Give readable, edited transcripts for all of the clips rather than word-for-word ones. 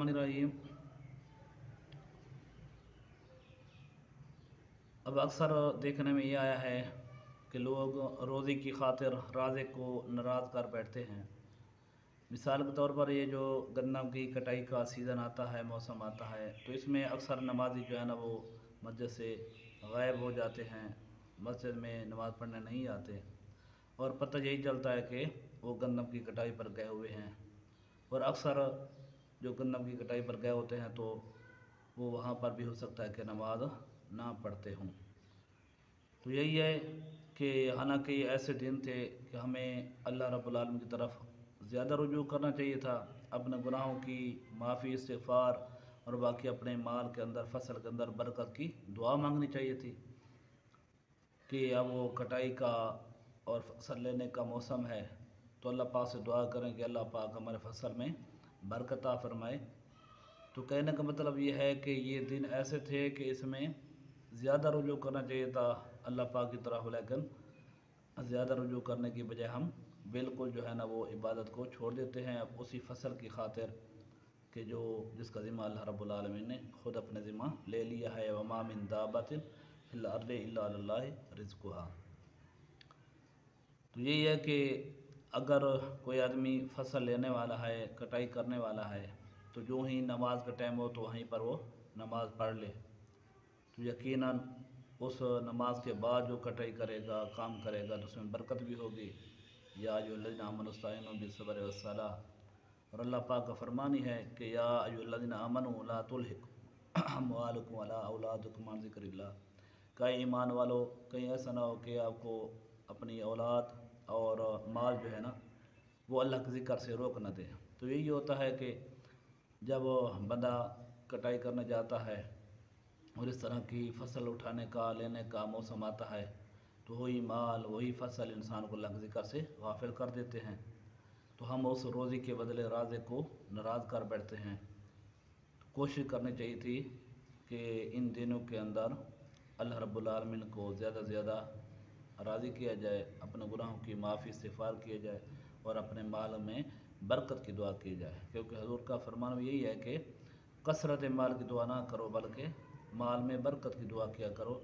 बिस्मिल्लाहिर्रहमानिर्रहीम। अब अक्सर देखने में ये आया है कि लोग रोज़ी की खातिर राज़िक को नाराज़ कर बैठते हैं। मिसाल के तौर पर ये जो गन्ना की कटाई का सीज़न आता है, मौसम आता है, तो इसमें अक्सर नमाजी जो है ना वो मस्जिद से गायब हो जाते हैं, मस्जिद में नमाज़ पढ़ने नहीं आते और पता यही चलता है कि वो गन्ना की कटाई पर गए हुए हैं। और अक्सर जो गन्ना की कटाई पर गए होते हैं तो वो वहाँ पर भी हो सकता है कि नमाज ना पढ़ते हों। तो यही है कि हालांकि ऐसे दिन थे कि हमें अल्लाह रब्बुल आलमीन की तरफ ज़्यादा रुजू करना चाहिए था, अपने गुनाहों की माफ़ी, इस्तिग़फ़ार और बाकी अपने माल के अंदर, फसल के अंदर बरकत की दुआ मांगनी चाहिए थी कि अब वो कटाई का और फसल लेने का मौसम है, तो अल्लाह पाक से दुआ करें कि अल्लाह पाक हमारे फसल में बरकत आ फरमाए। तो कहने का मतलब ये है कि ये दिन ऐसे थे कि इसमें ज़्यादा रुजू करना चाहिए था अल्लाह पाक की तरफ, लेकिन ज़्यादा रुजू करने की बजाय हम बिल्कुल जो है ना वो इबादत को छोड़ देते हैं उसी फसल की खातिर कि जो जिसका ज़िम्मा अल्लाह रब्बुल आलमीन ने ख़ुद अपने ज़िम्मा ले लिया है। वमा मिन दाब्बतिन फिल अर्दि इल्ला अल्लाह रिज़्क़ुहा। तो यही है कि अगर कोई आदमी फसल लेने वाला है, कटाई करने वाला है, तो जो ही नमाज का टाइम हो तो वहीं पर वो नमाज पढ़ ले, तो यकीनन उस नमाज के बाद जो कटाई करेगा, काम करेगा, तो उसमें बरकत भी होगी। या अय्युहल्लज़ीना आमनू इस्तईनू बिस्सब्रि वस्सलाह। और अल्लाह पाक का फरमान ही है कि या अय्युहल्लज़ीना आमनू ला तुल्हिकुम अम्वालुकुम वला औलादुकुम अन ज़िक्रिल्लाह। कई ईमान वालों, कहीं ऐसा ना हो कि आपको अपनी औलाद और माल जो है ना वो अल्लाह के ज़िक्र से रोक न दे। तो यही होता है कि जब बंदा कटाई करने जाता है और इस तरह की फसल उठाने का, लेने का मौसम आता है, तो वही माल, वही फसल इंसान को अल्लाह के ज़िक्र से गाफिल कर देते हैं। तो हम उस रोज़ी के बदले राज़िक को नाराज़ कर बैठते हैं। तो कोशिश करनी चाहिए थी कि इन दिनों के अंदर अल्लाह रब्बुल आलमीन को ज़्यादा से ज़्यादा राज़ी किया जाए, अपने गुनाहों की माफ़ी, इस्तिग़फ़ार किया जाए और अपने माल में बरकत की दुआ की जाए। क्योंकि हुज़ूर का फरमान यही है कि कसरत माल की दुआ ना करो, बल्कि माल में बरकत की दुआ किया करो।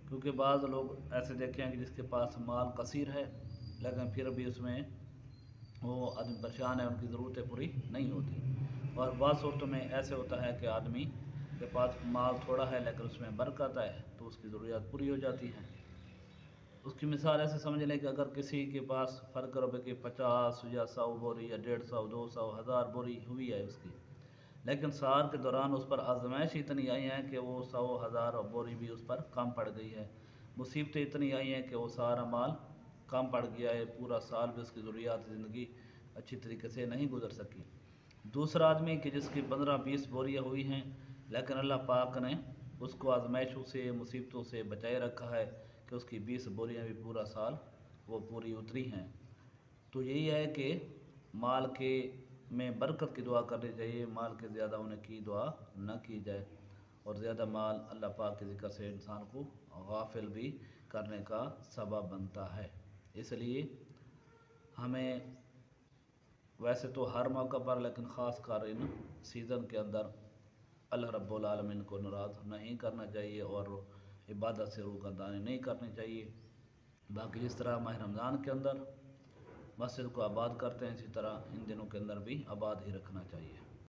क्योंकि बाज़ लोग ऐसे देखे हैं कि जिसके पास माल कसीर है, लेकिन फिर भी उसमें वो आदमी परेशान है, उनकी ज़रूरतें पूरी नहीं होती। और बाज़ सूरतों में ऐसे होता है कि आदमी के पास माल थोड़ा है लेकिन उसमें बरकत है, तो उसकी ज़रूरियात पूरी हो जाती हैं। उसकी मिसाल ऐसे समझ लें कि अगर किसी के पास फ़र्क रुपए की 50 या 100 बोरी या 150, 200, 1000 बोरी हुई है उसकी, लेकिन साल के दौरान उस पर आजमाइश इतनी आई हैं कि वो 100, 1000 बोरी भी उस पर कम पड़ गई है। मुसीबतें इतनी आई हैं कि वो सारा माल कम पड़ गया है, पूरा साल भी उसकी ज़रूरियात ज़िंदगी अच्छी तरीके से नहीं गुजर सकी। दूसरा आदमी कि जिसकी 15-20 बोरियाँ हुई हैं, लेकिन अल्लाह पाक ने उसको आजमाइशों से, मुसीबतों से बचाए रखा है कि उसकी 20 बोरियाँ भी पूरा साल वो पूरी उतरी हैं। तो यही है कि माल के में बरकत की दुआ करनी चाहिए, माल के ज़्यादा होने की दुआ न की जाए। और ज़्यादा माल अल्लाह पाक के ज़िक्र से इंसान को गाफिल भी करने का सबब बनता है। इसलिए हमें वैसे तो हर मौका पर, लेकिन ख़ास कर इन सीज़न के अंदर अल्लाह रब्बुल आलमीन को नाराज़ नहीं करना चाहिए और इबादत से रूगर्दानी नहीं करनी चाहिए। बाकी जिस तरह माह रमज़ान के अंदर मस्जिद को आबाद करते हैं, इसी तरह इन दिनों के अंदर भी आबाद ही रखना चाहिए।